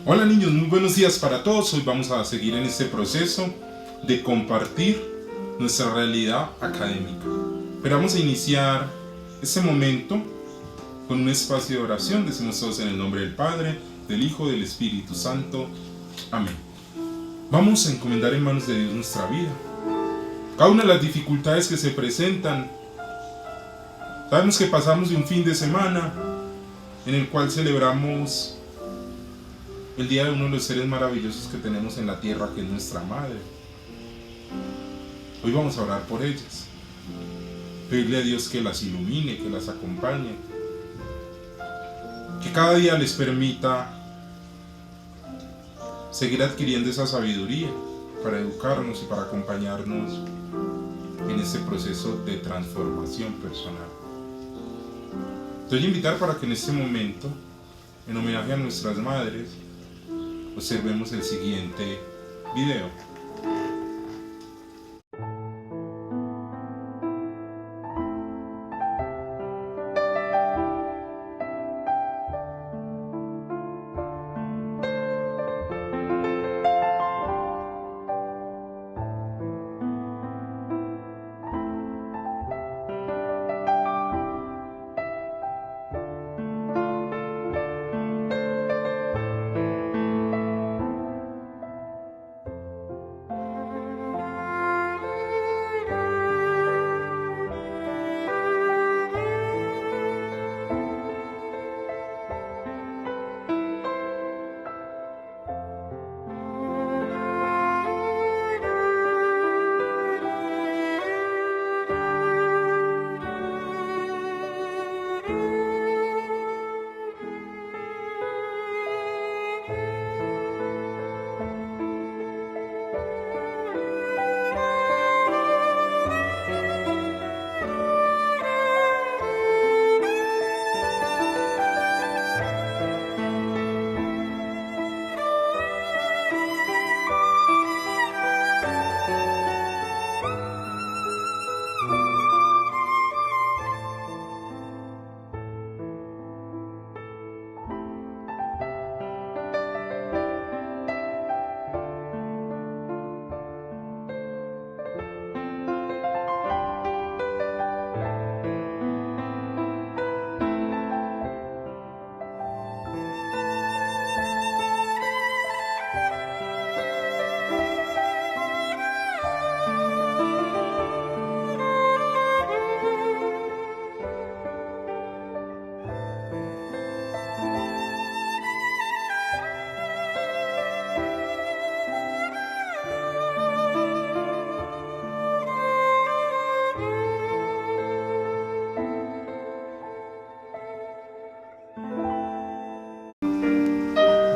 Hola niños, muy buenos días para todos. Hoy vamos a seguir en este proceso de compartir nuestra realidad académica. Pero vamos a iniciar este momento con un espacio de oración. Decimos todos en el nombre del Padre, del Hijo, del Espíritu Santo. Amén. Vamos a encomendar en manos de Dios nuestra vida. Cada una de las dificultades que se presentan. Sabemos que pasamos de un fin de semana en el cual celebramos el día de uno de los seres maravillosos que tenemos en la tierra, que es nuestra madre. Hoy vamos a orar por ellas, pedirle a Dios que las ilumine, que las acompañe, que cada día les permita seguir adquiriendo esa sabiduría para educarnos y para acompañarnos en este proceso de transformación personal. Te voy a invitar para que en este momento, en homenaje a nuestras madres, observemos el siguiente video.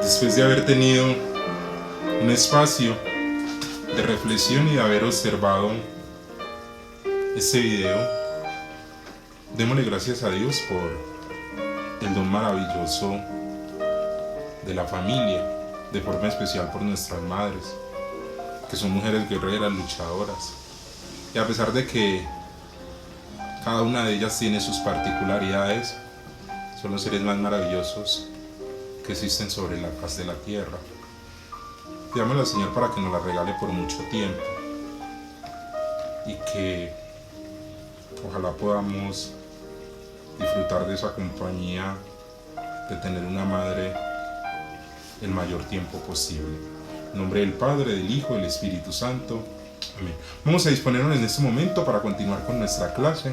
Después de haber tenido un espacio de reflexión y de haber observado este video, démosle gracias a Dios por el don maravilloso de la familia, de forma especial por nuestras madres, que son mujeres guerreras, luchadoras, y a pesar de que cada una de ellas tiene sus particularidades, son los seres más maravillosos que existen sobre la faz de la tierra. Pidámosle al Señor para que nos la regale por mucho tiempo y que ojalá podamos disfrutar de esa compañía, de tener una madre el mayor tiempo posible. En nombre del Padre, del Hijo y del Espíritu Santo. Amén. Vamos a disponernos en este momento para continuar con nuestra clase.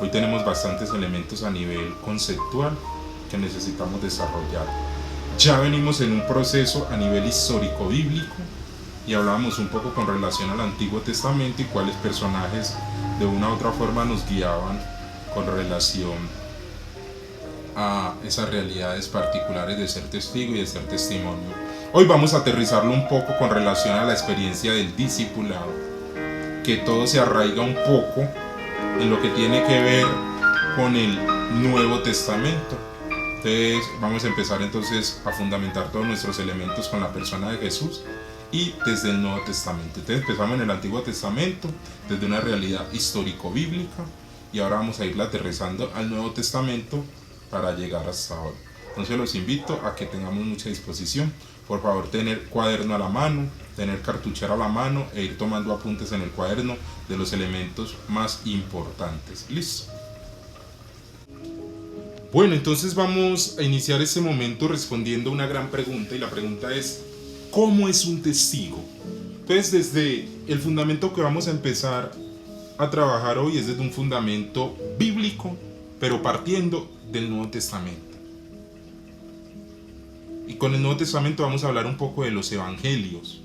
Hoy tenemos bastantes elementos a nivel conceptual que necesitamos desarrollar. Ya venimos en un proceso a nivel histórico bíblico y hablábamos un poco con relación al Antiguo Testamento y cuáles personajes de una u otra forma nos guiaban con relación a esas realidades particulares de ser testigo y de ser testimonio. Hoy vamos a aterrizarlo un poco con relación a la experiencia del discipulado, que todo se arraiga un poco en lo que tiene que ver con el Nuevo Testamento. Entonces vamos a empezar entonces a fundamentar todos nuestros elementos con la persona de Jesús y desde el Nuevo Testamento. Entonces empezamos en el Antiguo Testamento desde una realidad histórico-bíblica y ahora vamos a irla aterrizando al Nuevo Testamento para llegar hasta ahora. Entonces los invito a que tengamos mucha disposición. Por favor, tener cuaderno a la mano, tener cartuchera a la mano e ir tomando apuntes en el cuaderno de los elementos más importantes. ¿Listo? Bueno, entonces vamos a iniciar este momento respondiendo una gran pregunta, y la pregunta es: ¿cómo es un testigo? Entonces, desde el fundamento que vamos a empezar a trabajar hoy es desde un fundamento bíblico, pero partiendo del Nuevo Testamento. Y con el Nuevo Testamento vamos a hablar un poco de los evangelios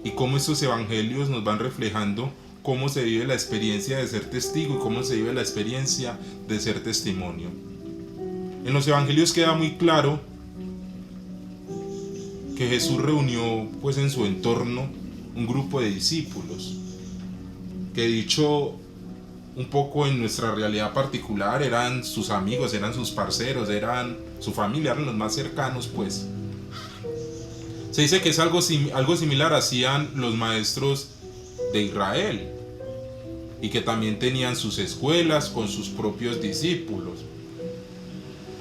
y cómo estos evangelios nos van reflejando cómo se vive la experiencia de ser testigo y cómo se vive la experiencia de ser testimonio. En los evangelios queda muy claro que Jesús reunió pues en su entorno un grupo de discípulos que, dicho un poco en nuestra realidad particular, eran sus amigos, eran sus parceros, eran su familia, eran los más cercanos pues. Se dice que es algo similar hacían los maestros de Israel, y que también tenían sus escuelas con sus propios discípulos.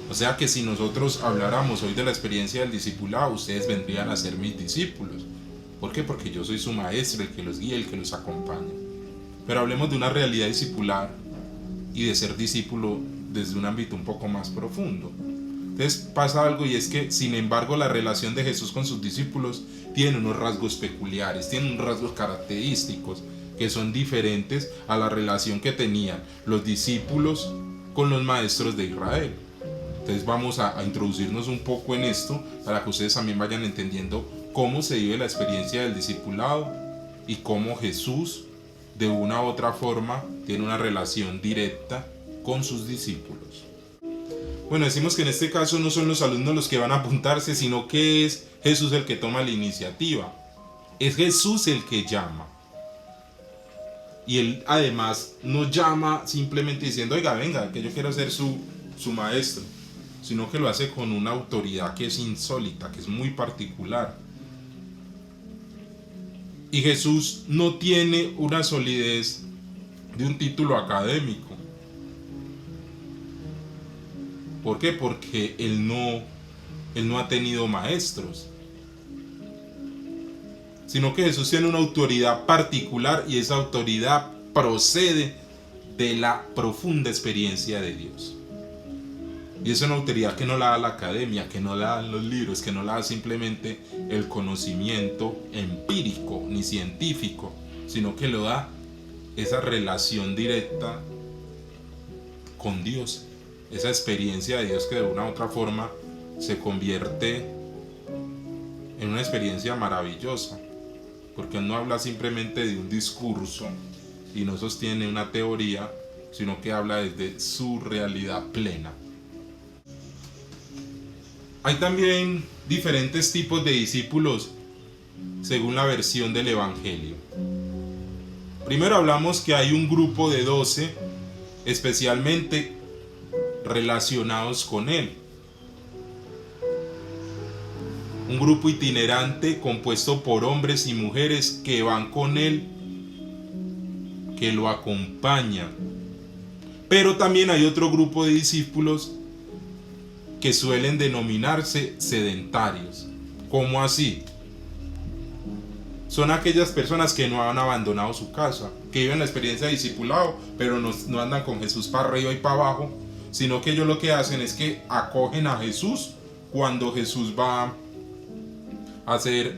O sea que si nosotros habláramos hoy de la experiencia del discipulado, ustedes vendrían a ser mis discípulos. ¿Por qué? Porque yo soy su maestro, el que los guía, el que los acompaña. Pero hablemos de una realidad discipular y de ser discípulo desde un ámbito un poco más profundo. Entonces pasa algo, y es que, sin embargo, la relación de Jesús con sus discípulos tiene unos rasgos peculiares, tiene unos rasgos característicos que son diferentes a la relación que tenían los discípulos con los maestros de Israel. Entonces vamos a introducirnos un poco en esto para que ustedes también vayan entendiendo cómo se vive la experiencia del discipulado y cómo Jesús, de una u otra forma, tiene una relación directa con sus discípulos. Bueno, decimos que en este caso no son los alumnos los que van a apuntarse, sino que es Jesús el que toma la iniciativa. Es Jesús el que llama. Y él además no llama simplemente diciendo: oiga, venga, que yo quiero ser su maestro, sino que lo hace con una autoridad que es insólita, que es muy particular. Y Jesús no tiene una solidez de un título académico. ¿Por qué? Porque él no ha tenido maestros, sino que Jesús tiene una autoridad particular, y esa autoridad procede de la profunda experiencia de Dios. Y es una autoridad que no la da la academia, que no la dan los libros, que no la da simplemente el conocimiento empírico ni científico, sino que lo da esa relación directa con Dios, esa experiencia de Dios que de una u otra forma se convierte en una experiencia maravillosa, porque Él no habla simplemente de un discurso y no sostiene una teoría, sino que habla desde su realidad plena. Hay también diferentes tipos de discípulos según la versión del Evangelio. Primero hablamos que hay un grupo de 12 especialmente relacionados con Él. Un grupo itinerante compuesto por hombres y mujeres que van con Él, que lo acompañan. Pero también hay otro grupo de discípulos que suelen denominarse sedentarios. ¿Cómo así? Son aquellas personas que no han abandonado su casa, que viven la experiencia de discipulado, pero no andan con Jesús para arriba y para abajo, sino que ellos lo que hacen es que acogen a Jesús cuando Jesús va a hacer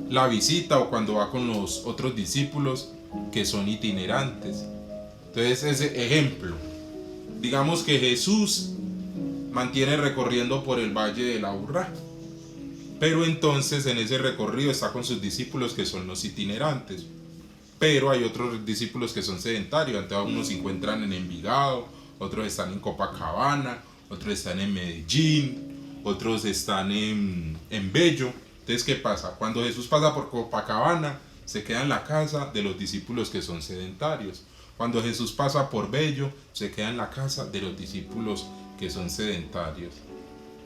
la visita o cuando va con los otros discípulos que son itinerantes. Entonces, ese ejemplo, digamos que Jesús mantiene recorriendo por el Valle de la Urrá, pero entonces en ese recorrido está con sus discípulos que son los itinerantes, pero hay otros discípulos que son sedentarios. Entonces unos se encuentran en Envigado, otros están en Copacabana, otros están en Medellín, otros están en Bello. Entonces, ¿qué pasa? Cuando Jesús pasa por Copacabana, se queda en la casa de los discípulos que son sedentarios. Cuando Jesús pasa por Bello, se queda en la casa de los discípulos que son sedentarios.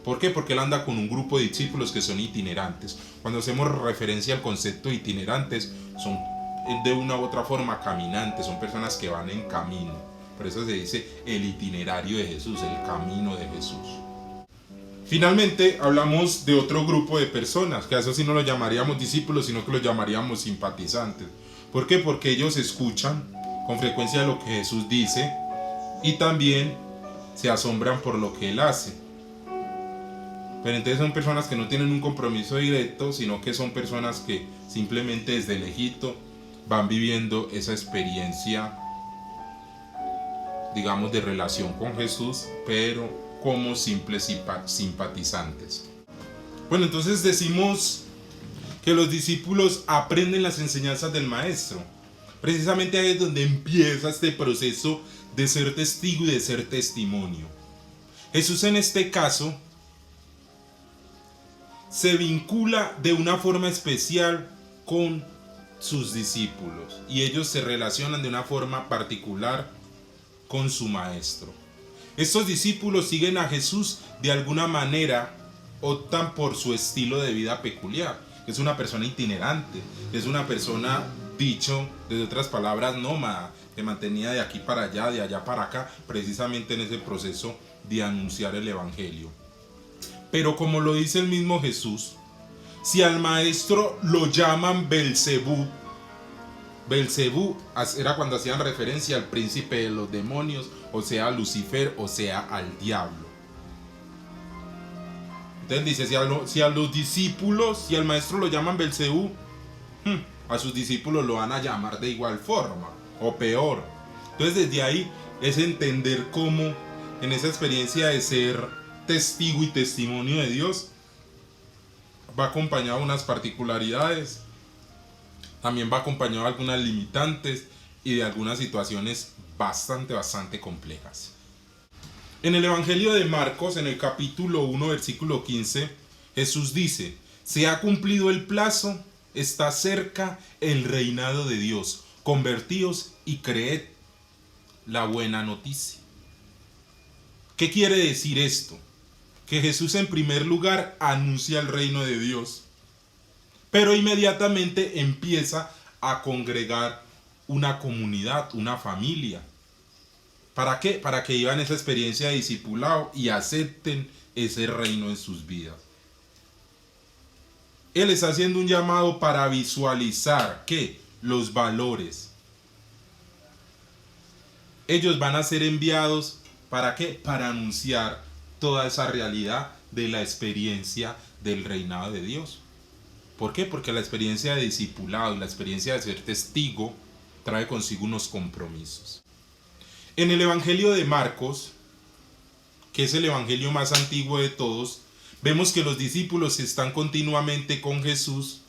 ¿Por qué? Porque él anda con un grupo de discípulos que son itinerantes. Cuando hacemos referencia al concepto de itinerantes, son de una u otra forma caminantes, son personas que van en camino. Por eso se dice el itinerario de Jesús, el camino de Jesús. Finalmente hablamos de otro grupo de personas, que a eso sí no lo llamaríamos discípulos, sino que lo llamaríamos simpatizantes. ¿Por qué? Porque ellos escuchan con frecuencia lo que Jesús dice y también se asombran por lo que Él hace. Pero entonces son personas que no tienen un compromiso directo, sino que son personas que simplemente desde lejito van viviendo esa experiencia, digamos, de relación con Jesús, pero como simples simpatizantes. Bueno, entonces decimos que los discípulos aprenden las enseñanzas del maestro. Precisamente ahí es donde empieza este proceso de ser testigo y de ser testimonio. Jesús en este caso se vincula de una forma especial con sus discípulos y ellos se relacionan de una forma particular con su maestro. Estos discípulos siguen a Jesús de alguna manera, optan por su estilo de vida peculiar. Es una persona itinerante, es una persona, dicho de otras palabras, nómada, que mantenía de aquí para allá, de allá para acá, precisamente en ese proceso de anunciar el evangelio. Pero como lo dice el mismo Jesús, si al maestro lo llaman Belcebú, Belcebú era cuando hacían referencia al príncipe de los demonios, o sea a Lucifer, o sea al diablo. Entonces dice, si a los discípulos, si al maestro lo llaman Belcebú, a sus discípulos lo van a llamar de igual forma, o peor. Entonces desde ahí es entender cómo en esa experiencia de ser testigo y testimonio de Dios va acompañado de unas particularidades, también va acompañado de algunas limitantes y de algunas situaciones bastante complejas. En el Evangelio de Marcos, en el capítulo 1, versículo 15, Jesús dice: se ha cumplido el plazo, está cerca el reinado de Dios, convertíos y creed la buena noticia. ¿Qué quiere decir esto? Que Jesús en primer lugar anuncia el reino de Dios, pero inmediatamente empieza a congregar una comunidad, una familia. ¿Para qué? Para que vivan esa experiencia de discipulado y acepten ese reino en sus vidas. Él está haciendo un llamado para visualizar ¿qué? Los valores. Ellos van a ser enviados ¿para qué? Para anunciar toda esa realidad de la experiencia del reinado de Dios. ¿Por qué? Porque la experiencia de discipulado y la experiencia de ser testigo trae consigo unos compromisos. En el Evangelio de Marcos, que es el evangelio más antiguo de todos, vemos que los discípulos están continuamente con Jesús,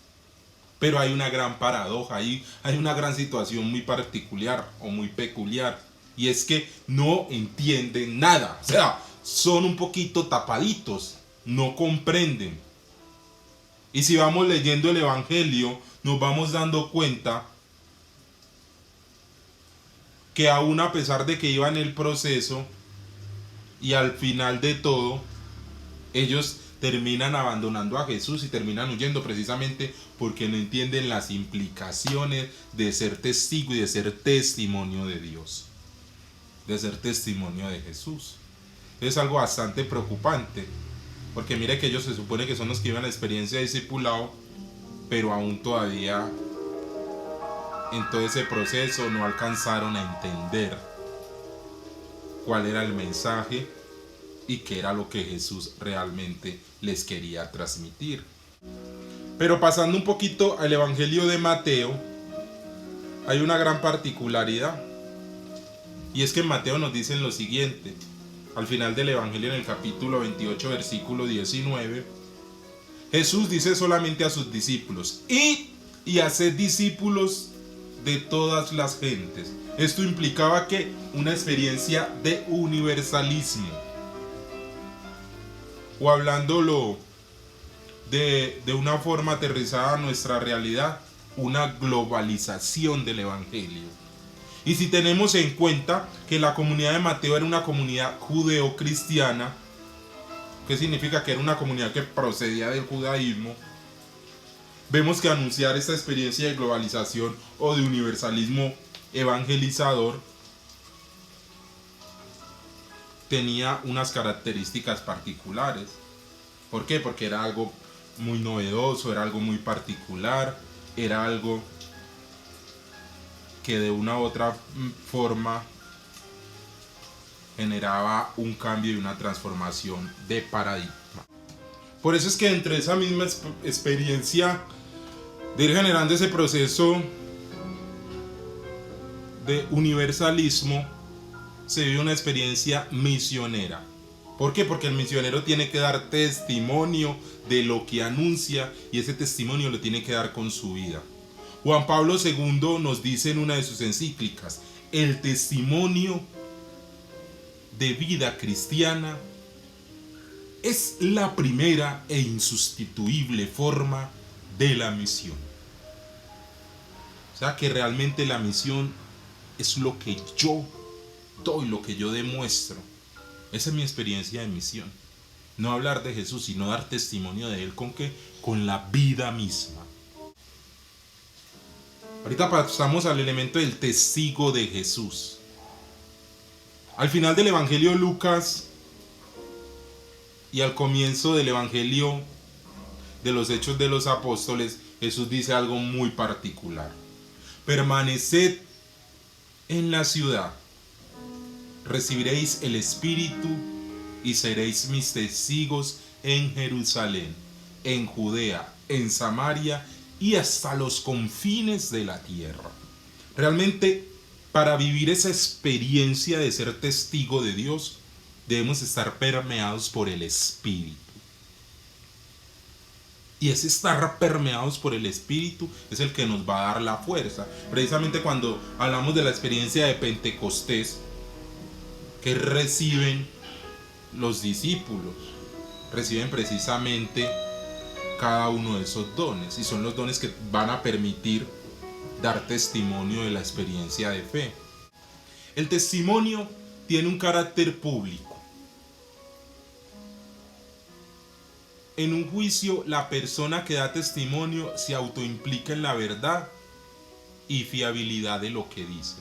pero hay una gran paradoja, hay una gran situación muy particular o muy peculiar, y es que no entienden nada, o sea, son un poquito tapaditos, no comprenden. Y si vamos leyendo el evangelio, nos vamos dando cuenta que aún a pesar de que iban en el proceso y al final de todo, ellos terminan abandonando a Jesús y terminan huyendo precisamente porque no entienden las implicaciones de ser testigo y de ser testimonio de Dios, de ser testimonio de Jesús. Es algo bastante preocupante, porque mire que ellos se supone que son los que viven la experiencia de discipulado, pero aún todavía en todo ese proceso no alcanzaron a entender cuál era el mensaje y qué era lo que Jesús realmente les quería transmitir. Pero pasando un poquito al Evangelio de Mateo, hay una gran particularidad, y es que en Mateo nos dicen lo siguiente: al final del Evangelio, en el capítulo 28, versículo 19, Jesús dice solamente a sus discípulos: id y haced discípulos de todas las gentes. Esto implicaba que una experiencia de universalismo, o hablándolo de una forma aterrizada a nuestra realidad, una globalización del Evangelio. Y si tenemos en cuenta que la comunidad de Mateo era una comunidad judeo-cristiana, ¿qué significa? Que era una comunidad que procedía del judaísmo. Vemos que anunciar esta experiencia de globalización o de universalismo evangelizador tenía unas características particulares. ¿Por qué? Porque era algo muy novedoso, era algo muy particular, era algo que de una u otra forma generaba un cambio y una transformación de paradigma. Por eso es que entre esa misma experiencia de ir generando ese proceso de universalismo, se vive una experiencia misionera. ¿Por qué? Porque el misionero tiene que dar testimonio de lo que anuncia, y ese testimonio lo tiene que dar con su vida. Juan Pablo II nos dice en una de sus encíclicas: el testimonio de vida cristiana es la primera e insustituible forma de la misión. O sea que realmente la misión es lo que yo doy, lo que yo demuestro. Esa es mi experiencia de misión. No hablar de Jesús, sino dar testimonio de Él. ¿Con qué? Con la vida misma. Ahorita pasamos al elemento del testigo de Jesús. Al final del Evangelio de Lucas y al comienzo del Evangelio de los Hechos de los Apóstoles, Jesús dice algo muy particular: permaneced en la ciudad, recibiréis el Espíritu y seréis mis testigos en Jerusalén, en Judea, en Samaria y hasta los confines de la tierra. Realmente, para vivir esa experiencia de ser testigo de Dios, debemos estar permeados por el Espíritu. Y ese estar permeados por el Espíritu es el que nos va a dar la fuerza. Precisamente cuando hablamos de la experiencia de Pentecostés, que reciben los discípulos, reciben precisamente cada uno de esos dones, y son los dones que van a permitir dar testimonio de la experiencia de fe. El testimonio tiene un carácter público. En un juicio, la persona que da testimonio se autoimplica en la verdad y fiabilidad de lo que dice.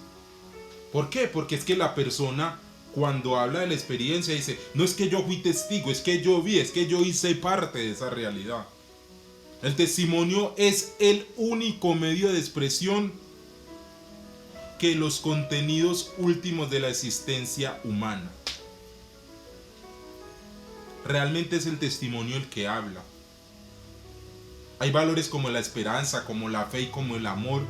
¿Por qué? Porque es que la persona, cuando habla de la experiencia, dice: no es que yo fui testigo, es que yo vi, es que yo hice parte de esa realidad. El testimonio es el único medio de expresión que los contenidos últimos de la existencia humana. Realmente es el testimonio el que habla. Hay valores como la esperanza, como la fe y como el amor,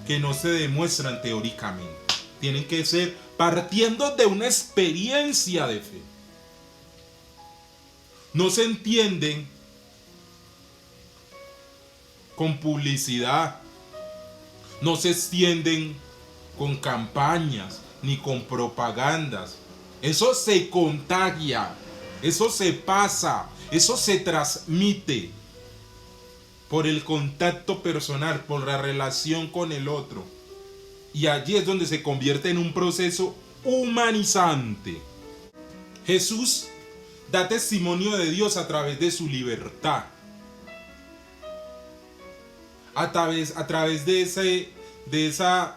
que no se demuestran teóricamente. Tienen que ser partiendo de una experiencia de fe. No se entienden con publicidad, no se extienden con campañas ni con propagandas. Eso se contagia, eso se pasa, eso se transmite por el contacto personal, por la relación con el otro. Y allí es donde se convierte en un proceso humanizante. Jesús da testimonio de Dios a través de su libertad. A través de esa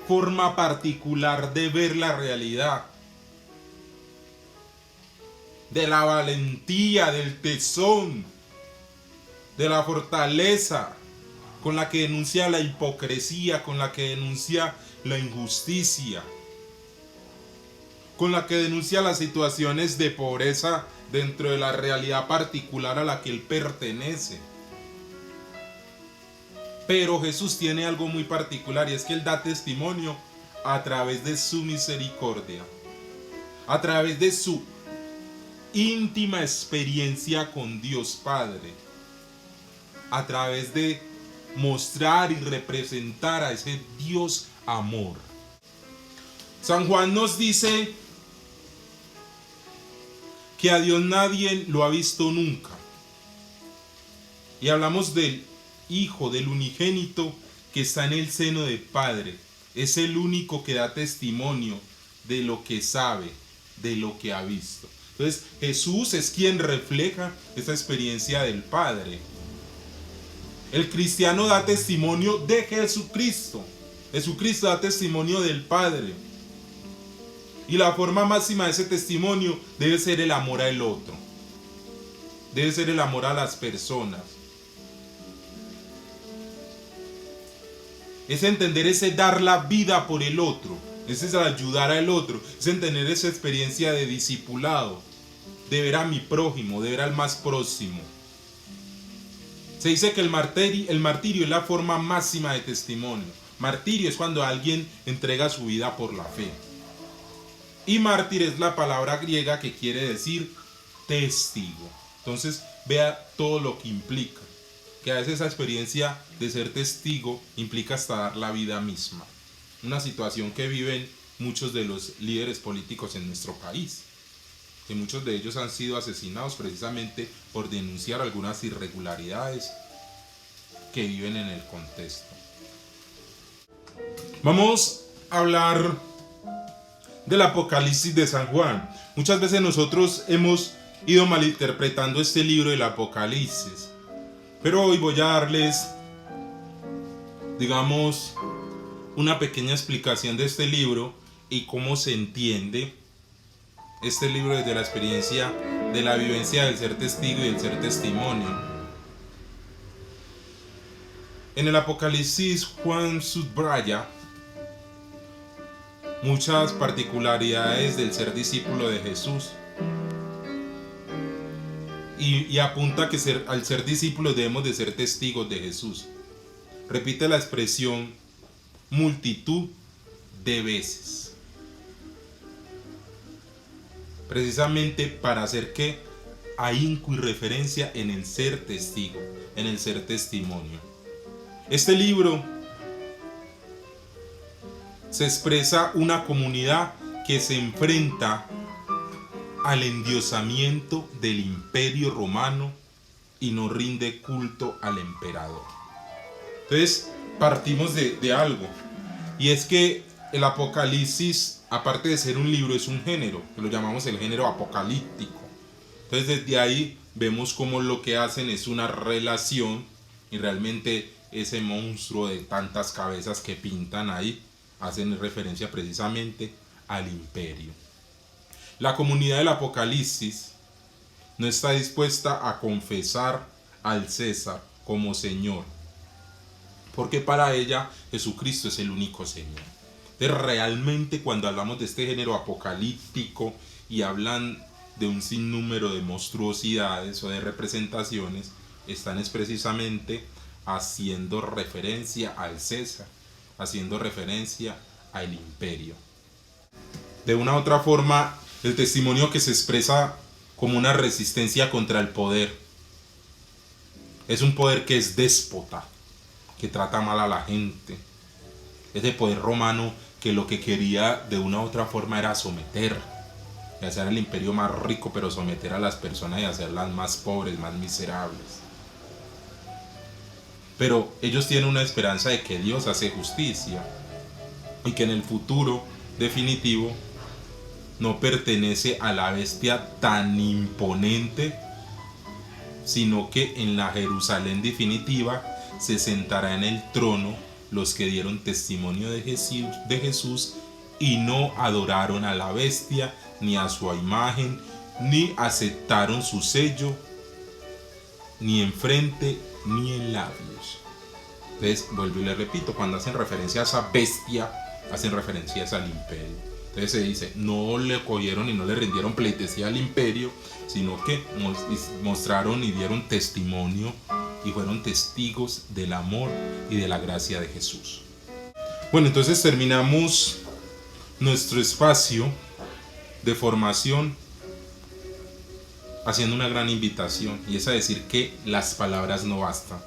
forma particular de ver la realidad, de la valentía, del tesón, de la fortaleza con la que denuncia la hipocresía, con la que denuncia la injusticia, con la que denuncia las situaciones de pobreza dentro de la realidad particular a la que él pertenece. Pero Jesús tiene algo muy particular, y es que Él da testimonio a través de su misericordia, a través de su íntima experiencia con Dios Padre, a través de mostrar y representar a ese Dios amor. San Juan nos dice que a Dios nadie lo ha visto nunca. Y hablamos del Hijo, del unigénito que está en el seno del Padre. Es el único que da testimonio de lo que sabe, de lo que ha visto. Entonces Jesús es quien refleja esa experiencia del Padre. El cristiano da testimonio de Jesucristo. Jesucristo da testimonio del Padre. Y la forma máxima de ese testimonio debe ser el amor al otro. debe ser el amor a las personas. Es entender ese dar la vida por el otro, ese es ayudar al otro, es entender esa experiencia de discipulado, de ver a mi prójimo, de ver al más próximo. Se dice que el martirio es la forma máxima de testimonio. Martirio es cuando alguien entrega su vida por la fe. Y mártir es la palabra griega que quiere decir testigo. Entonces vea todo lo que implica. Que a veces esa experiencia de ser testigo implica hasta dar la vida misma. Una situación que viven muchos de los líderes políticos en nuestro país. Que muchos de ellos han sido asesinados precisamente por denunciar algunas irregularidades que viven en el contexto. Vamos a hablar del Apocalipsis de San Juan. Muchas veces nosotros hemos ido malinterpretando este libro del Apocalipsis, pero hoy voy a darles, digamos, una pequeña explicación de este libro y cómo se entiende este libro desde la experiencia de la vivencia del ser testigo y del ser testimonio. En el Apocalipsis, Juan subraya muchas particularidades del ser discípulo de Jesús y apunta que al ser discípulos debemos de ser testigos de Jesús. Repite la expresión multitud de veces, precisamente para hacer que ahínco y referencia en el ser testigo, en el ser testimonio. Este libro se expresa una comunidad que se enfrenta al endiosamiento del imperio romano y no rinde culto al emperador. Entonces partimos de algo, y es que el Apocalipsis, aparte de ser un libro, es un género, que lo llamamos el género apocalíptico. Entonces desde ahí vemos cómo lo que hacen es una relación, y realmente ese monstruo de tantas cabezas que pintan ahí hacen referencia precisamente al imperio. La comunidad del Apocalipsis no está dispuesta a confesar al César como Señor, porque para ella Jesucristo es el único Señor. Entonces realmente cuando hablamos de este género apocalíptico y hablan de un sinnúmero de monstruosidades o de representaciones, están es precisamente haciendo referencia al César, haciendo referencia al imperio. De una u otra forma, el testimonio que se expresa como una resistencia contra el poder es un poder que es déspota, que trata mal a la gente. Ese poder romano que lo que quería de una u otra forma era someter, y hacer el imperio más rico, pero someter a las personas y hacerlas más pobres, más miserables. Pero ellos tienen una esperanza de que Dios hace justicia y que en el futuro definitivo no pertenece a la bestia tan imponente, sino que en la Jerusalén definitiva se sentará en el trono los que dieron testimonio de Jesús y no adoraron a la bestia ni a su imagen, ni aceptaron su sello, ni en frente ni en labios. Entonces, vuelvo y le repito, cuando hacen referencia a esa bestia, hacen referencias al imperio. Entonces se dice, no le cogieron y no le rindieron pleitesía al imperio, sino que mostraron y dieron testimonio y fueron testigos del amor y de la gracia de Jesús. Bueno, entonces terminamos nuestro espacio de formación haciendo una gran invitación, y es a decir que las palabras no bastan.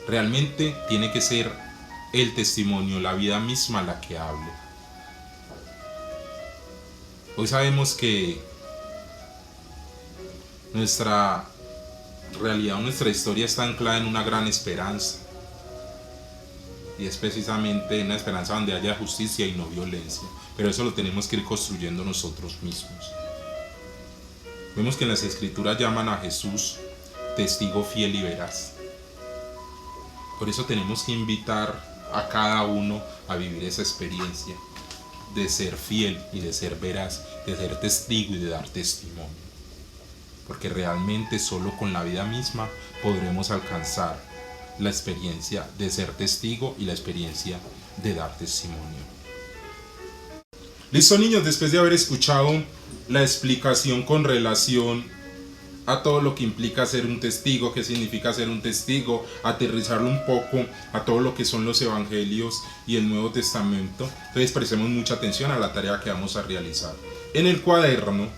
Realmente tiene que ser el testimonio, la vida misma la que hable. Hoy sabemos que nuestra realidad, nuestra historia está anclada en una gran esperanza, y es precisamente una esperanza donde haya justicia y no violencia, pero eso lo tenemos que ir construyendo nosotros mismos. Vemos que en las Escrituras llaman a Jesús testigo fiel y veraz. Por eso tenemos que invitar a cada uno a vivir esa experiencia de ser fiel y de ser veraz, de ser testigo y de dar testimonio. porque realmente solo con la vida misma podremos alcanzar la experiencia de ser testigo y la experiencia de dar testimonio. Listo, niños, después de haber escuchado la explicación con relación a todo lo que implica ser un testigo, qué significa ser un testigo, aterrizarlo un poco a todo lo que son los evangelios y el Nuevo Testamento, entonces prestemos mucha atención a la tarea que vamos a realizar. En el cuaderno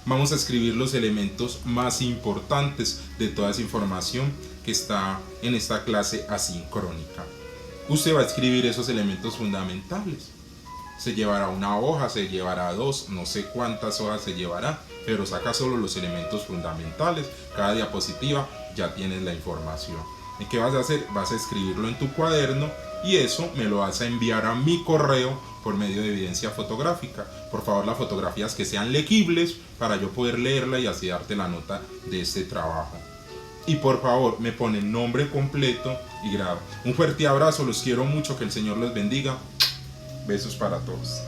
vamos a escribir los elementos más importantes de toda esa información que está en esta clase asincrónica. Usted va a escribir esos elementos fundamentales. Se llevará una hoja, se llevará dos, no sé cuántas hojas se llevará, pero saca solo los elementos fundamentales. Cada diapositiva ya tienes la información. ¿Y qué vas a hacer? Vas a escribirlo en tu cuaderno y eso me lo vas a enviar a mi correo por medio de evidencia fotográfica. Por favor, las fotografías que sean legibles para yo poder leerla y así darte la nota de este trabajo. Y por favor, me ponen nombre completo y grado. Un fuerte abrazo, los quiero mucho, que el Señor los bendiga. Besos para todos.